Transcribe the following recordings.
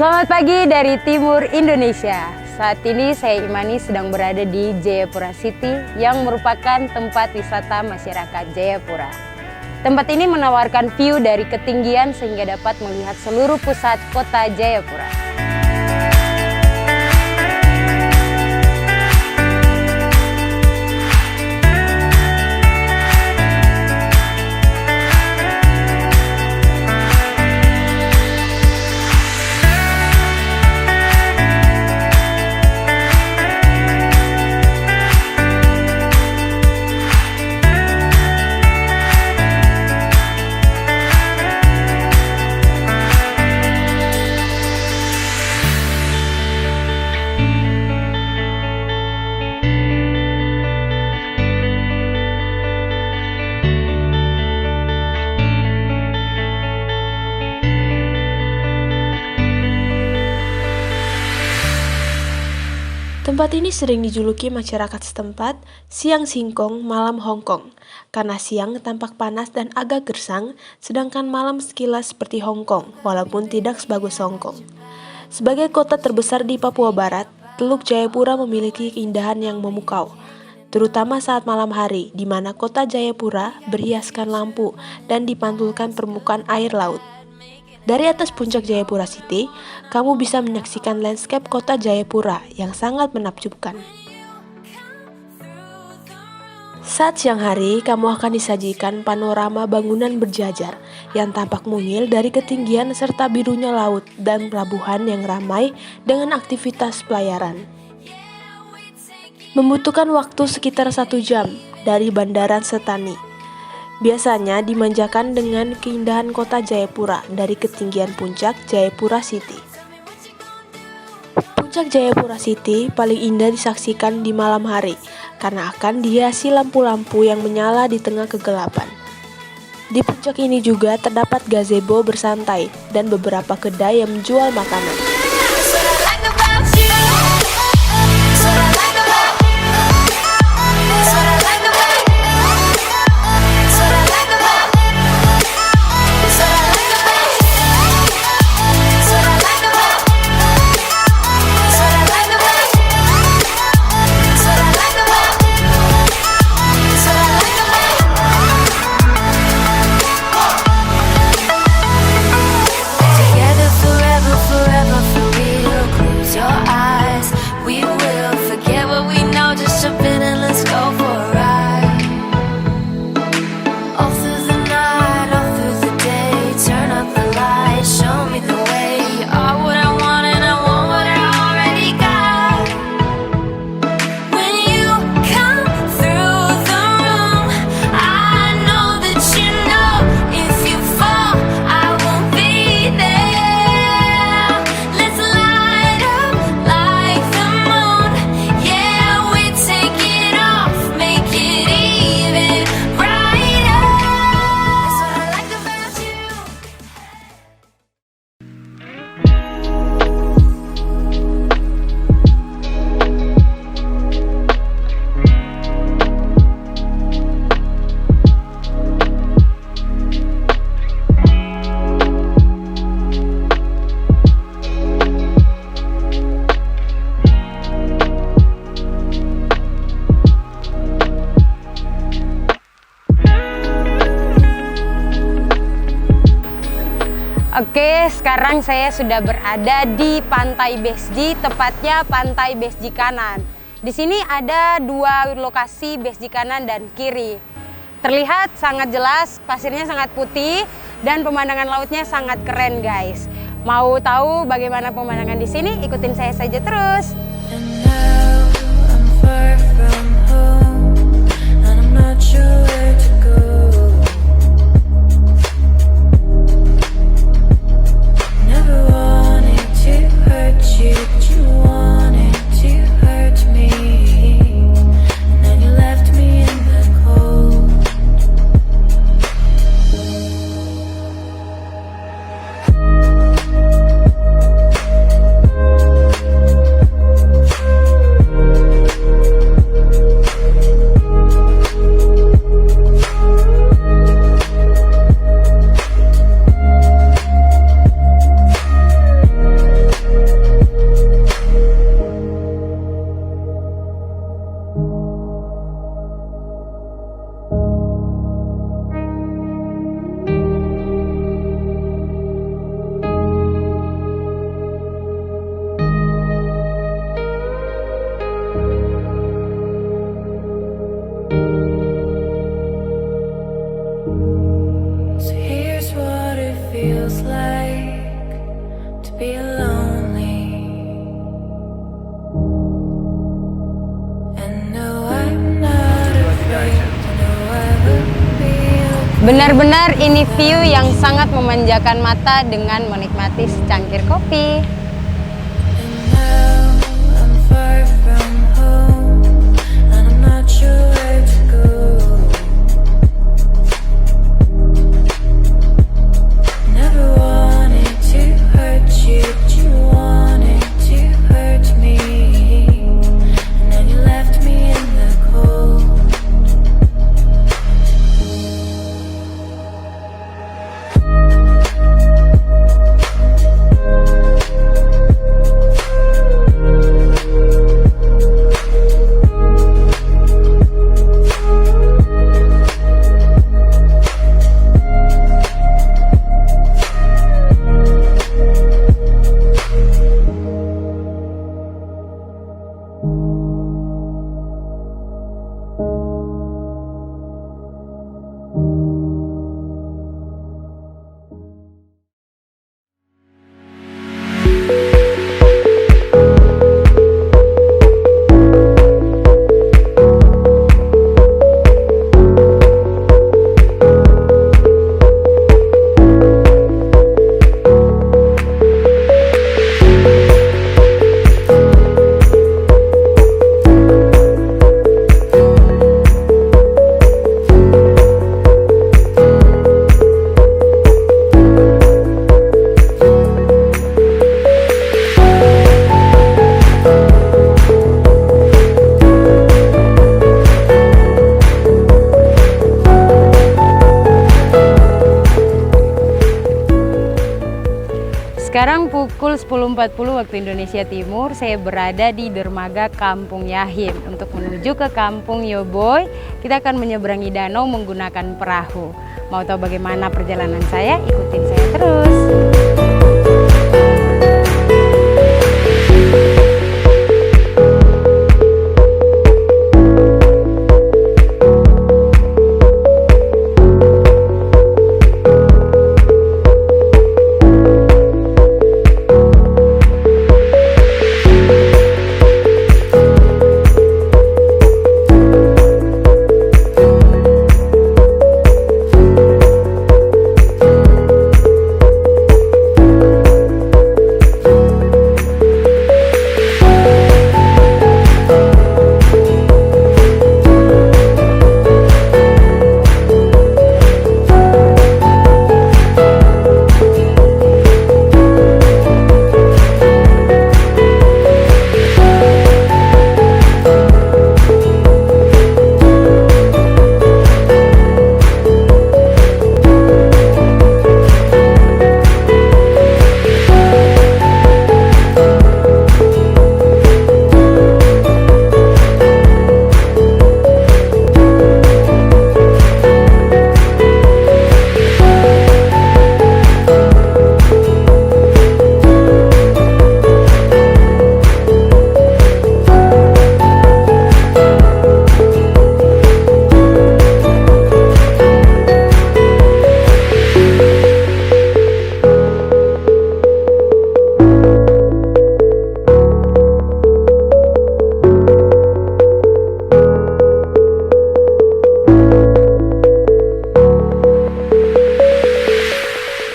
Selamat pagi dari timur Indonesia. Saat ini saya Imani sedang berada di Jayapura City yang merupakan tempat wisata masyarakat Jayapura. Tempat ini menawarkan view dari ketinggian sehingga dapat melihat seluruh pusat kota Jayapura. Tempat ini sering dijuluki masyarakat setempat siang singkong, malam Hongkong, karena siang tampak panas dan agak gersang, sedangkan malam sekilas seperti Hongkong, walaupun tidak sebagus Hongkong. Sebagai kota terbesar di Papua Barat, Teluk Jayapura memiliki keindahan yang memukau, terutama saat malam hari, di mana kota Jayapura berhiaskan lampu dan dipantulkan permukaan air laut. Dari atas puncak Jayapura City, kamu bisa menyaksikan landscape kota Jayapura yang sangat menakjubkan. Saat siang hari, kamu akan disajikan panorama bangunan berjajar yang tampak mungil dari ketinggian serta birunya laut dan pelabuhan yang ramai dengan aktivitas pelayaran. Membutuhkan waktu sekitar 1 jam dari Bandara Setani. Biasanya dimanjakan dengan keindahan kota Jayapura dari ketinggian puncak Jayapura City. Puncak Jayapura City paling indah disaksikan di malam hari karena akan dihiasi lampu-lampu yang menyala di tengah kegelapan. Di puncak ini juga terdapat gazebo bersantai dan beberapa kedai yang menjual makanan. Oke, sekarang saya sudah berada di Pantai Besji, tepatnya Pantai Besji Kanan. Di sini ada 2 lokasi Besji Kanan dan kiri. Terlihat sangat jelas, pasirnya sangat putih dan pemandangan lautnya sangat keren, guys. Mau tahu bagaimana pemandangan di sini? Ikutin saya saja terus. lonely. And no, I'm not afraid. No, I will be okay. Benar-benar ini view yang sangat memanjakan mata dengan menikmati secangkir kopi. And now I'm far from home, and I'm not sure where to go. Never wanted to hurt you, but you wanted to hurt me. And then you left me in the cold. Sekarang pukul 10.40 waktu Indonesia Timur, saya berada di dermaga Kampung Yahim. Untuk menuju ke Kampung Yoboy, kita akan menyeberangi danau menggunakan perahu. Mau tahu bagaimana perjalanan saya? Ikutin saya terus.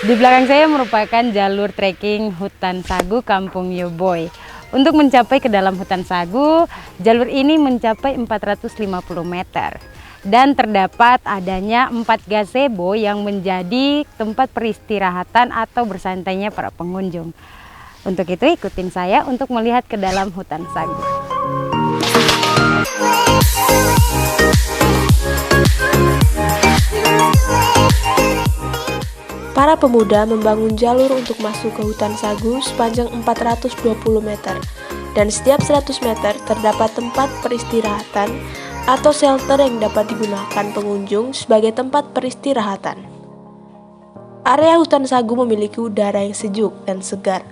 Di belakang saya merupakan jalur trekking hutan sagu Kampung Yoboy. Untuk mencapai ke dalam hutan sagu, jalur ini mencapai 450 meter. Dan terdapat adanya 4 gazebo yang menjadi tempat peristirahatan atau bersantainya para pengunjung. Untuk itu ikutin saya untuk melihat ke dalam hutan sagu. Para pemuda membangun jalur untuk masuk ke hutan sagu sepanjang 420 meter, dan setiap 100 meter terdapat tempat peristirahatan atau shelter yang dapat digunakan pengunjung sebagai tempat peristirahatan. Area hutan sagu memiliki udara yang sejuk dan segar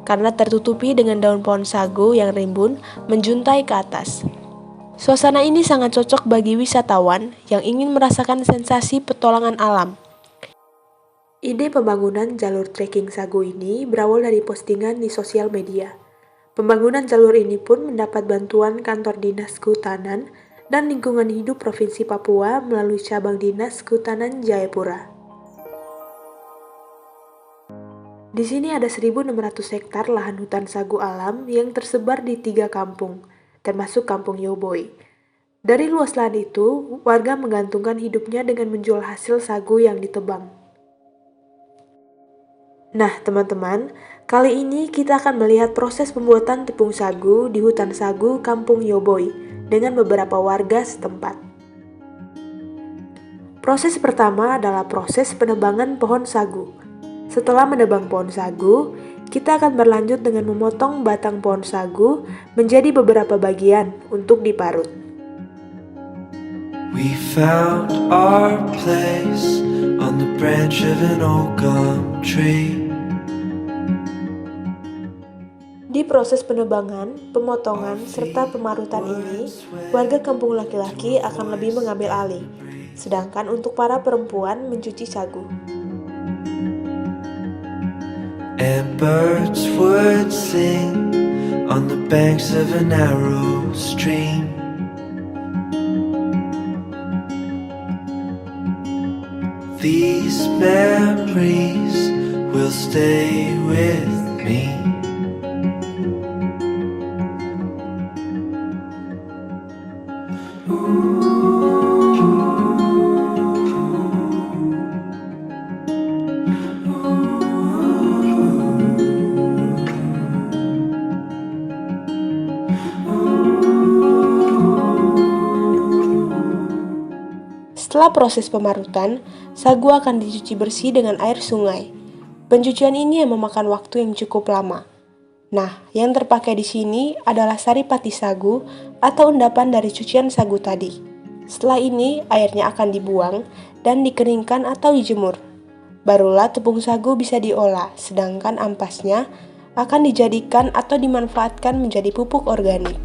karena tertutupi dengan daun pohon sagu yang rimbun menjuntai ke atas. Suasana ini sangat cocok bagi wisatawan yang ingin merasakan sensasi petualangan alam. Ide pembangunan jalur trekking sagu ini berawal dari postingan di sosial media. Pembangunan jalur ini pun mendapat bantuan Kantor Dinas Kehutanan dan Lingkungan Hidup Provinsi Papua melalui cabang Dinas Kehutanan Jayapura. Di sini ada 1.600 hektar lahan hutan sagu alam yang tersebar di 3 kampung, termasuk Kampung Yoboi. Dari luas lahan itu, warga menggantungkan hidupnya dengan menjual hasil sagu yang ditebang. Nah, teman-teman, kali ini kita akan melihat proses pembuatan tepung sagu di hutan sagu Kampung Yoboi dengan beberapa warga setempat. Proses pertama adalah proses penebangan pohon sagu. Setelah menebang pohon sagu, kita akan berlanjut dengan memotong batang pohon sagu menjadi beberapa bagian untuk diparut. We found our place on the branch of an old gum tree. Di proses penebangan, pemotongan, serta pemarutan ini, warga kampung laki-laki akan lebih mengambil alih, sedangkan untuk para perempuan mencuci sagu. And birds would sing on the banks of a narrow stream. These memories will stay with me. Setelah proses pemarutan, sagu akan dicuci bersih dengan air sungai. Pencucian ini yang memakan waktu yang cukup lama. Nah, yang terpakai di sini adalah saripati sagu atau endapan dari cucian sagu tadi. Setelah ini, airnya akan dibuang dan dikeringkan atau dijemur. Barulah tepung sagu bisa diolah, sedangkan ampasnya akan dijadikan atau dimanfaatkan menjadi pupuk organik.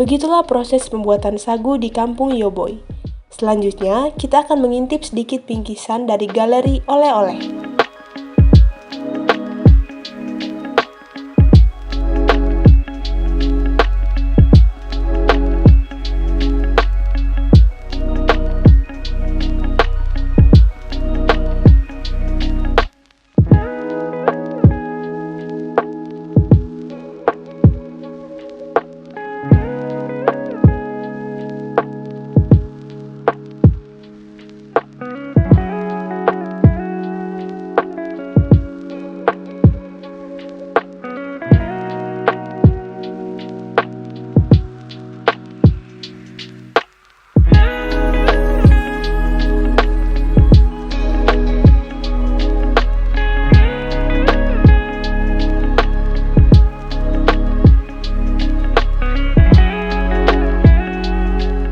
Begitulah proses pembuatan sagu di Kampung Yoboi. Selanjutnya, kita akan mengintip sedikit bingkisan dari galeri oleh-oleh.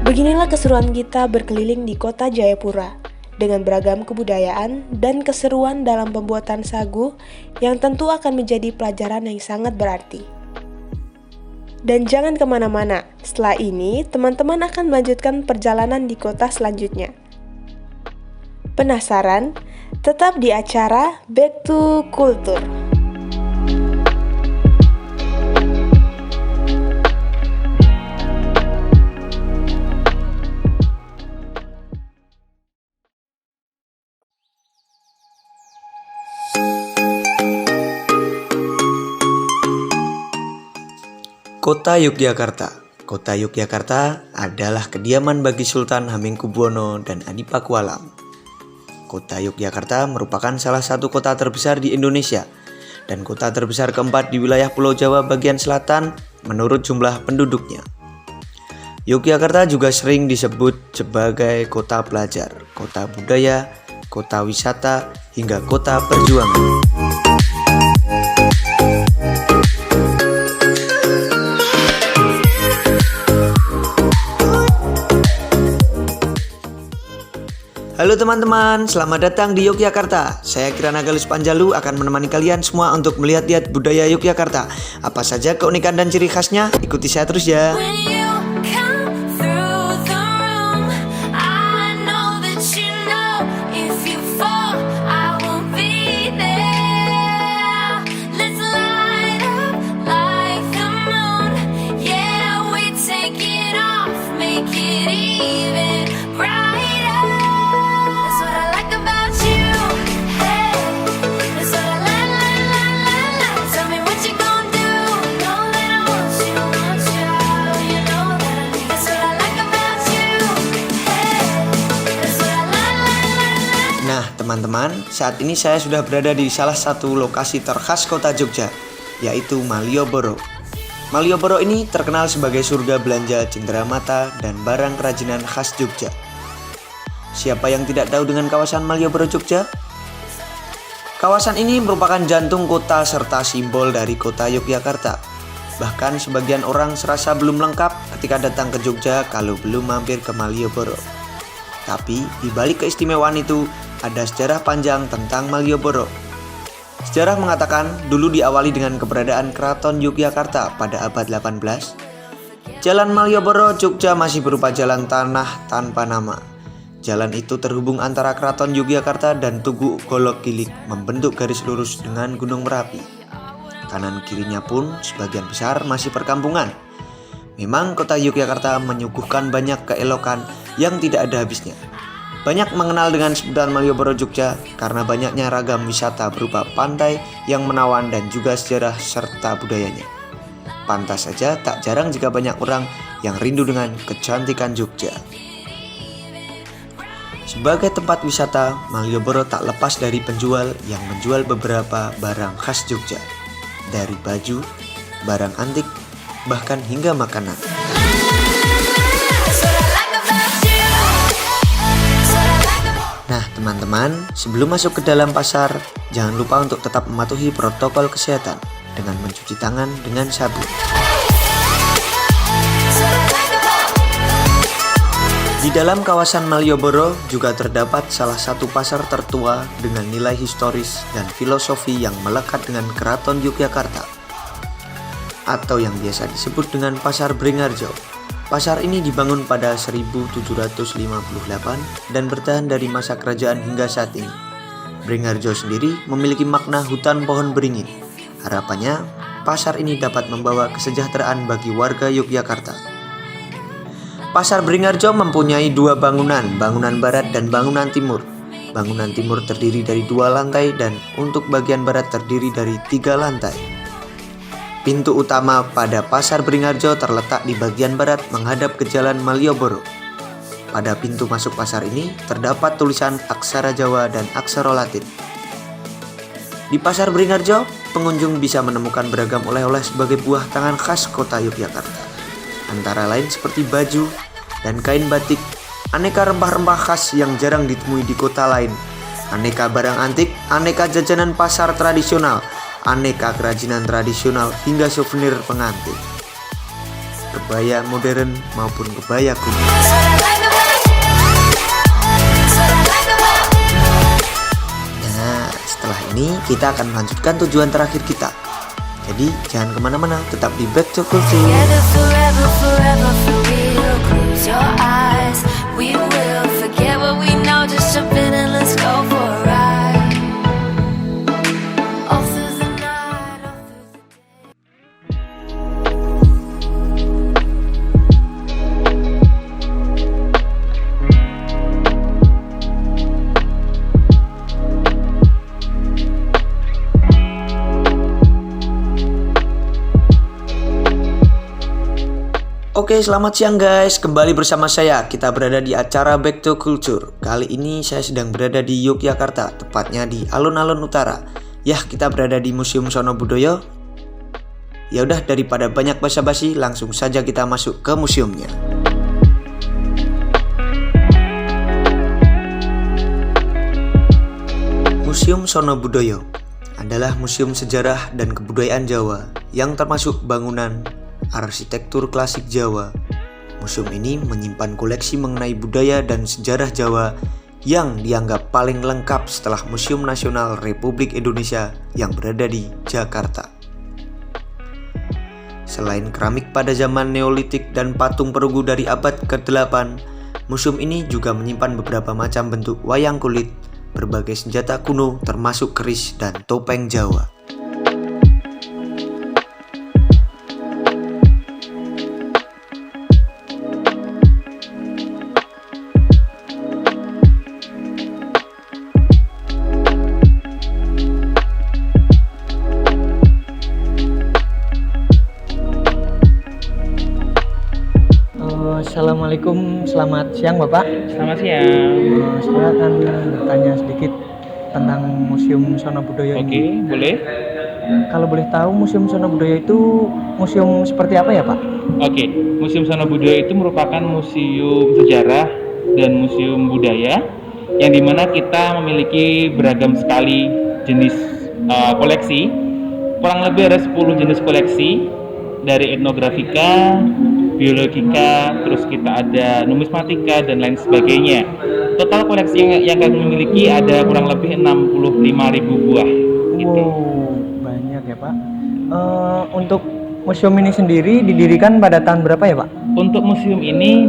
Beginilah keseruan kita berkeliling di kota Jayapura. dengan beragam kebudayaan dan keseruan dalam pembuatan sagu yang tentu akan menjadi pelajaran yang sangat berarti. Dan jangan kemana-mana, setelah ini teman-teman akan melanjutkan perjalanan di kota selanjutnya. Penasaran? Tetap di acara Back to Culture. Kota Yogyakarta. Kota Yogyakarta adalah kediaman bagi Sultan Hamengkubuwono dan Adipakualam. Kota Yogyakarta merupakan salah satu kota terbesar di Indonesia dan kota terbesar keempat di wilayah Pulau Jawa bagian selatan menurut jumlah penduduknya. Yogyakarta juga sering disebut sebagai kota pelajar, kota budaya, kota wisata, hingga kota perjuangan. Halo teman-teman, selamat datang di Yogyakarta. Saya Kirana Galus Panjalu akan menemani kalian semua untuk melihat-lihat budaya Yogyakarta. Apa saja keunikan dan ciri khasnya? Ikuti saya terus ya. When you come through the room, I know that you know if you fall, I won't be there. Let's light up like the moon. Yeah, we take it off, make it even brighter. That's what I like about you. Hey, that's what I like. Tell me what you gonna do. Know that I want you. You know that I need. That's what I like about you. Hey, that's what I like. Nah teman-teman, saat ini saya sudah berada di salah satu lokasi terkhas kota Jogja, yaitu Malioboro. Malioboro ini terkenal sebagai surga belanja cenderamata dan barang kerajinan khas Jogja. Siapa yang tidak tahu dengan kawasan Malioboro Jogja? Kawasan ini merupakan jantung kota serta simbol dari kota Yogyakarta. Bahkan sebagian orang serasa belum lengkap ketika datang ke Jogja kalau belum mampir ke Malioboro. Tapi di balik keistimewaan itu ada sejarah panjang tentang Malioboro. Sejarah mengatakan dulu diawali dengan keberadaan Keraton Yogyakarta pada abad 18. Jalan Malioboro Jogja masih berupa jalan tanah tanpa nama. Jalan itu terhubung antara Keraton Yogyakarta dan Tugu Golok Gilik membentuk garis lurus dengan Gunung Merapi. Kanan kirinya pun sebagian besar masih perkampungan. Memang kota Yogyakarta menyuguhkan banyak keelokan yang tidak ada habisnya. Banyak mengenal dengan sebutan Malioboro Jogja karena banyaknya ragam wisata berupa pantai yang menawan dan juga sejarah serta budayanya. Pantas saja tak jarang jika banyak orang yang rindu dengan kecantikan Jogja. Sebagai tempat wisata, Malioboro tak lepas dari penjual yang menjual beberapa barang khas Jogja. Dari baju, barang antik, bahkan hingga makanan. Nah teman-teman, sebelum masuk ke dalam pasar, jangan lupa untuk tetap mematuhi protokol kesehatan dengan mencuci tangan dengan sabun. Di dalam kawasan Malioboro juga terdapat salah satu pasar tertua dengan nilai historis dan filosofi yang melekat dengan Keraton Yogyakarta, atau yang biasa disebut dengan Pasar Bringharjo. Pasar ini dibangun pada 1758 dan bertahan dari masa kerajaan hingga saat ini. Bringharjo sendiri memiliki makna hutan pohon beringin. Harapannya, pasar ini dapat membawa kesejahteraan bagi warga Yogyakarta. Pasar Bringharjo mempunyai dua bangunan, bangunan barat dan bangunan timur. Bangunan timur terdiri dari 2 lantai dan untuk bagian barat terdiri dari 3 lantai. Pintu utama pada Pasar Bringharjo terletak di bagian barat menghadap ke Jalan Malioboro. Pada pintu masuk pasar ini terdapat tulisan aksara Jawa dan aksara Latin. Di Pasar Bringharjo, pengunjung bisa menemukan beragam oleh-oleh sebagai buah tangan khas kota Yogyakarta. Antara lain seperti baju dan kain batik, aneka rempah-rempah khas yang jarang ditemui di kota lain, aneka barang antik, aneka jajanan pasar tradisional, aneka kerajinan tradisional hingga souvenir pengantin, kebaya modern maupun kebaya kuno. ini kita akan melanjutkan tujuan terakhir kita. Jadi jangan kemana-mana, tetap di Back to Culture. Together forever, forever for real. Close your eyes, we will forget what we know. Just jump in and let's go for a ride. All through the night, all through the day. Oke, selamat siang guys. Kembali bersama saya. Kita berada di acara Back to Culture. Kali ini saya sedang berada di Yogyakarta, tepatnya di alun-alun utara. Yah, kita berada di Museum Sono Budoyo. Ya udah, daripada banyak basa-basi, langsung saja kita masuk ke museumnya. Museum Sono Budoyo adalah museum sejarah dan kebudayaan Jawa yang termasuk bangunan arsitektur klasik Jawa. Museum ini menyimpan koleksi mengenai budaya dan sejarah Jawa yang dianggap paling lengkap setelah Museum Nasional Republik Indonesia yang berada di Jakarta. Selain keramik pada zaman Neolitik dan patung perunggu dari abad ke-8, museum ini juga menyimpan beberapa macam bentuk wayang kulit, berbagai senjata kuno termasuk keris dan topeng Jawa. Assalamualaikum, selamat siang Bapak. Selamat siang. Saya akan bertanya sedikit tentang Museum Sono Budoyo Oke, ini. boleh. Kalau boleh tahu Museum Sono Budoyo itu museum seperti apa ya Pak? Oke, Museum Sono Budoyo itu merupakan museum sejarah dan museum budaya yang dimana kita memiliki beragam sekali jenis koleksi. Kurang lebih ada 10 jenis koleksi dari etnografika, biologika, terus kita ada numismatika dan lain sebagainya. Total koleksi yang kami miliki ada kurang lebih 65.000 buah. Gitu. Wow, banyak ya Pak. Untuk museum ini sendiri didirikan pada tahun berapa ya Pak? Untuk museum ini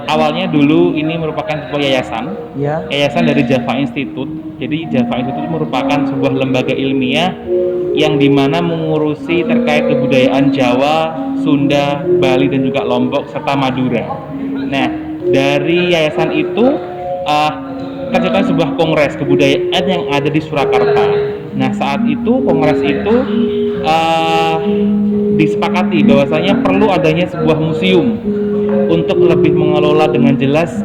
awalnya dulu ini merupakan sebuah yayasan, Ya. yayasan dari Java Institute. Jadi Java Institute merupakan sebuah lembaga ilmiah yang dimana mengurusi terkait kebudayaan Jawa, Sunda, Bali dan juga Lombok serta Madura. Nah, dari yayasan itu tercipta sebuah kongres kebudayaan yang ada di Surakarta. Nah, saat itu kongres itu disepakati bahwasanya perlu adanya sebuah museum untuk lebih mengelola dengan jelas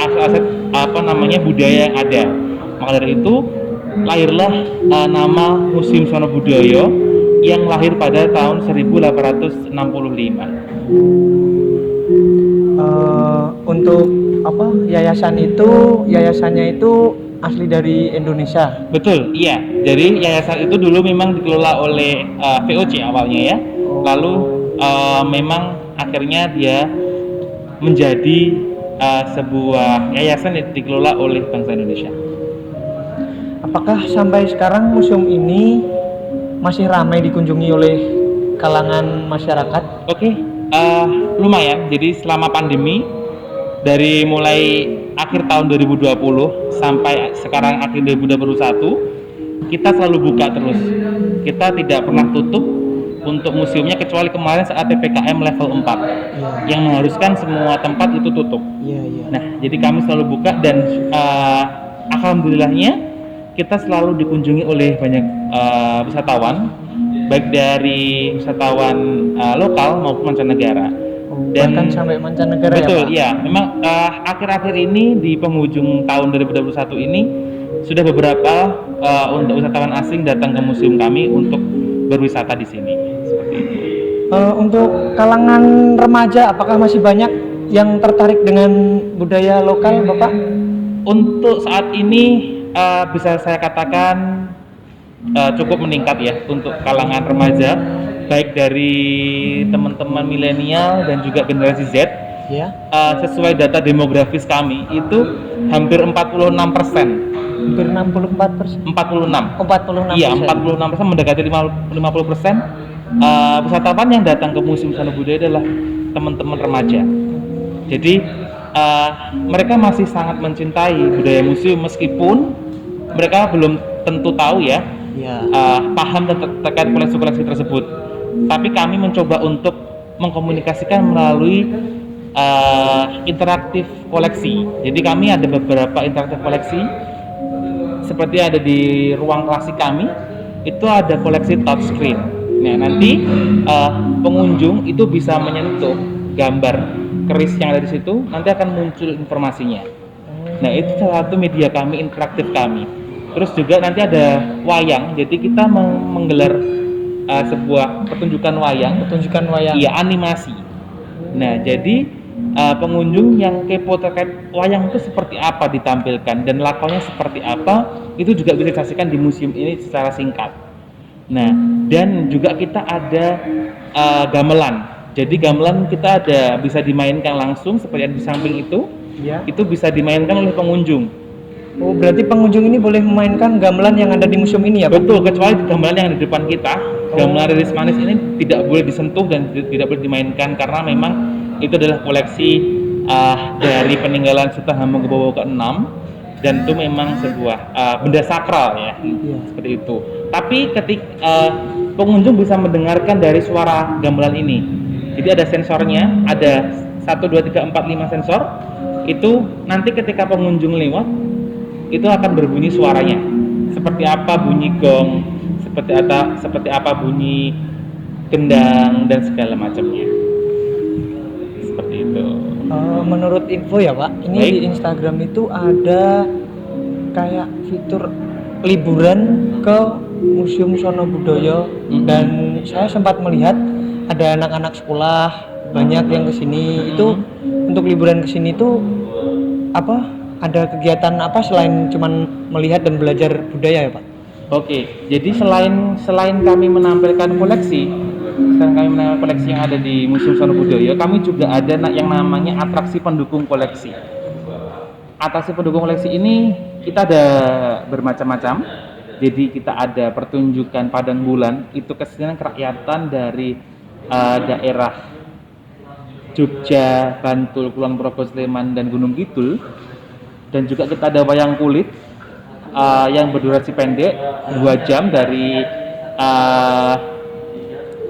aset-aset budaya yang ada. Maka dari itu lahirlah nama Museum Sono Budoyo yang lahir pada tahun 1865. Untuk yayasannya itu asli dari Indonesia. Betul, iya. Jadi yayasan itu dulu memang dikelola oleh VOC awalnya ya. Lalu memang akhirnya dia menjadi sebuah yayasan yang dikelola oleh bangsa Indonesia. Apakah sampai sekarang museum ini masih ramai dikunjungi oleh kalangan masyarakat? Oke, lumayan. Jadi selama pandemi dari mulai akhir tahun 2020 sampai sekarang akhir 2021 kita selalu buka terus. Kita tidak pernah tutup untuk museumnya kecuali kemarin saat PPKM level 4 yang mengharuskan semua tempat itu tutup. Nah, jadi kami selalu buka dan alhamdulillahnya kita selalu dikunjungi oleh banyak wisatawan, baik dari wisatawan lokal maupun mancanegara. Dan bahkan sampai mancanegara. Betul, ya Pak? ya. Memang akhir-akhir ini di penghujung tahun 2021 ini sudah beberapa untuk wisatawan asing datang ke museum kami untuk berwisata di sini. Seperti itu. Untuk kalangan remaja, apakah masih banyak yang tertarik dengan budaya lokal, Bapak? Untuk saat ini bisa saya katakan cukup meningkat ya untuk kalangan remaja, baik dari teman-teman milenial dan juga generasi Z Ya. Sesuai data demografis kami itu hampir 46%. Hampir 64%. 46. 46%. Iya, 46% mendekati 50%. Wisatawan yang datang ke Museum Seni Budaya adalah teman-teman remaja. Jadi mereka masih sangat mencintai budaya museum meskipun mereka belum tentu tahu ya, paham terkait koleksi-koleksi tersebut. Tapi kami mencoba untuk mengkomunikasikan melalui interaktif koleksi. Jadi kami ada beberapa interaktif koleksi seperti ada di ruang klasik kami, itu ada koleksi touchscreen. Nah, nanti pengunjung itu bisa menyentuh gambar keris yang ada di situ, nanti akan muncul informasinya. Nah, itu salah satu media kami, interaktif kami. Terus juga nanti ada wayang, jadi kita menggelar sebuah pertunjukan wayang. Iya, animasi. Nah, jadi pengunjung yang kepo terkait wayang itu seperti apa ditampilkan dan lakonnya seperti apa, itu juga bisa disaksikan di museum ini secara singkat. Nah, dan juga kita ada gamelan. Jadi gamelan kita ada bisa dimainkan langsung seperti yang di samping itu. Ya. Itu bisa dimainkan oleh pengunjung. Oh, berarti pengunjung ini boleh memainkan gamelan yang ada di museum ini ya, Pak? Betul, kecuali gamelan yang ada di depan kita. Gamelan Riris Manis ini tidak boleh disentuh dan tidak boleh dimainkan karena memang itu adalah koleksi dari peninggalan Sultan Hamengkubuwono ke-6 dan itu memang sebuah benda sakral ya, seperti itu. Tapi ketika pengunjung bisa mendengarkan dari suara gamelan ini, jadi ada sensornya, ada 1, 2, 3, 4, 5 sensor. Itu nanti ketika pengunjung lewat, itu akan berbunyi suaranya. Seperti apa bunyi gong, seperti apa bunyi gendang dan segala macamnya. Seperti itu. Menurut info ya, Pak, ini Baik. di Instagram itu ada kayak fitur liburan ke Museum Sono Budoyo dan saya sempat melihat ada anak-anak sekolah banyak yang kesini. Itu untuk liburan kesini itu apa? Ada kegiatan apa selain cuman melihat dan belajar budaya ya, Pak? Oke, jadi selain kami menampilkan koleksi, yang ada di Museum Sono Budoyo, kami juga ada yang namanya atraksi pendukung koleksi. Atraksi pendukung koleksi ini kita ada bermacam-macam. Jadi kita ada pertunjukan padang bulan, itu kesenian kerakyatan dari daerah Jogja, Bantul, Kulon Progo, Sleman, dan Gunung Kidul. Dan juga kita ada wayang kulit yang berdurasi pendek 2 jam dari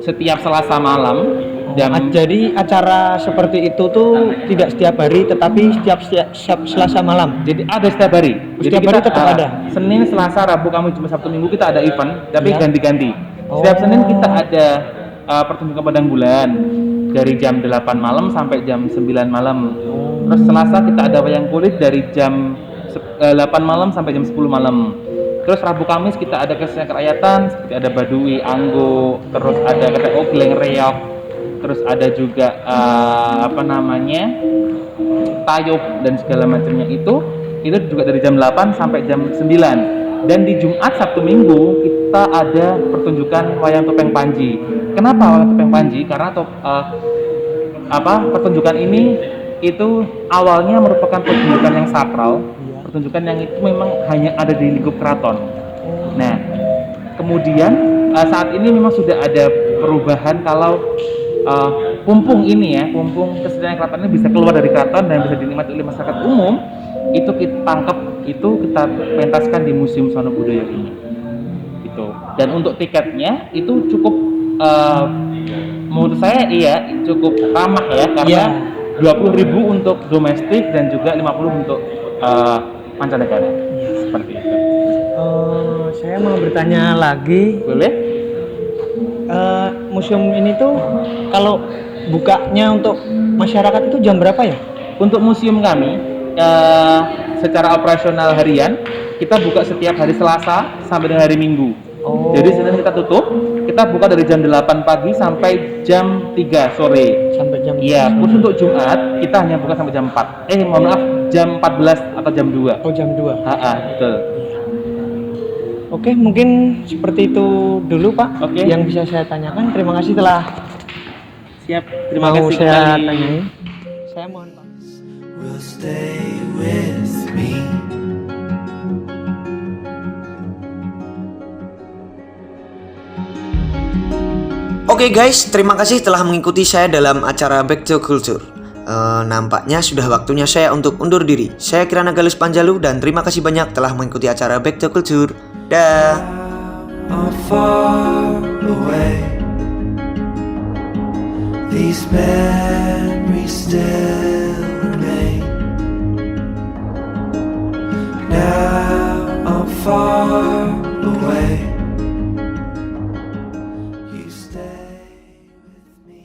setiap Selasa malam. Jadi acara seperti itu tuh tidak setiap hari tetapi setiap Selasa malam. Jadi ada setiap hari. Setiap hari tetap ada. Senin, Selasa, Rabu, Kamis, Jumat, Sabtu, Minggu kita ada event, tapi Ya. ganti-ganti. Setiap Senin kita ada pertunjukan padang bulan dari jam 8 malam sampai jam 9 malam. Terus Selasa kita ada wayang kulit dari jam 8 malam sampai jam 10 malam. Terus Rabu Kamis kita ada kesenian kerakyatan seperti ada Baduy, Anggo, terus ada ketek ogleng, reok, terus ada juga tayub dan segala macamnya itu juga dari jam 8 sampai jam 9. Dan di Jumat, Sabtu, Minggu kita ada pertunjukan wayang topeng Panji. Kenapa wayang topeng Panji? Karena pertunjukan ini itu awalnya merupakan pertunjukan yang sakral, pertunjukan yang itu memang hanya ada di lingkup keraton. Nah, kemudian saat ini memang sudah ada perubahan kalau pumpung kesenian keraton ini bisa keluar dari keraton dan bisa dinikmati oleh masyarakat umum. Itu kita tangkap, itu kita pentaskan di Museum Sono Budoyo ini. Gitu. Dan untuk tiketnya itu cukup menurut saya cukup ramah ya, karena 20.000 untuk domestik dan juga 50 untuk mancanegara. Seperti itu. Saya mau bertanya lagi. Boleh? Museum ini tuh kalau bukanya untuk masyarakat itu jam berapa ya? Untuk museum kami secara operasional harian kita buka setiap hari Selasa sampai dengan hari Minggu. Jadi Senin kita tutup, kita buka dari jam 8 pagi sampai jam 3 sore. Sampai jam Iya, khusus untuk Jumat kita hanya buka sampai jam 4. Jam 14 atau jam 2. Oh, jam 2. Betul. Oke, mungkin seperti itu dulu, Pak. Oke. Yang bisa saya tanyakan. Terima kasih telah Siap. Terima kasih saya kembali. tanyain. Saya Saya mohon pamit. will stay with me. Oke guys, terima kasih telah mengikuti saya dalam acara Back to Culture. Nampaknya sudah waktunya saya untuk undur diri. Saya Kirana Galus Panjalu dan terima kasih banyak telah mengikuti acara Back to Culture. Dah. Are far away. These memories stay.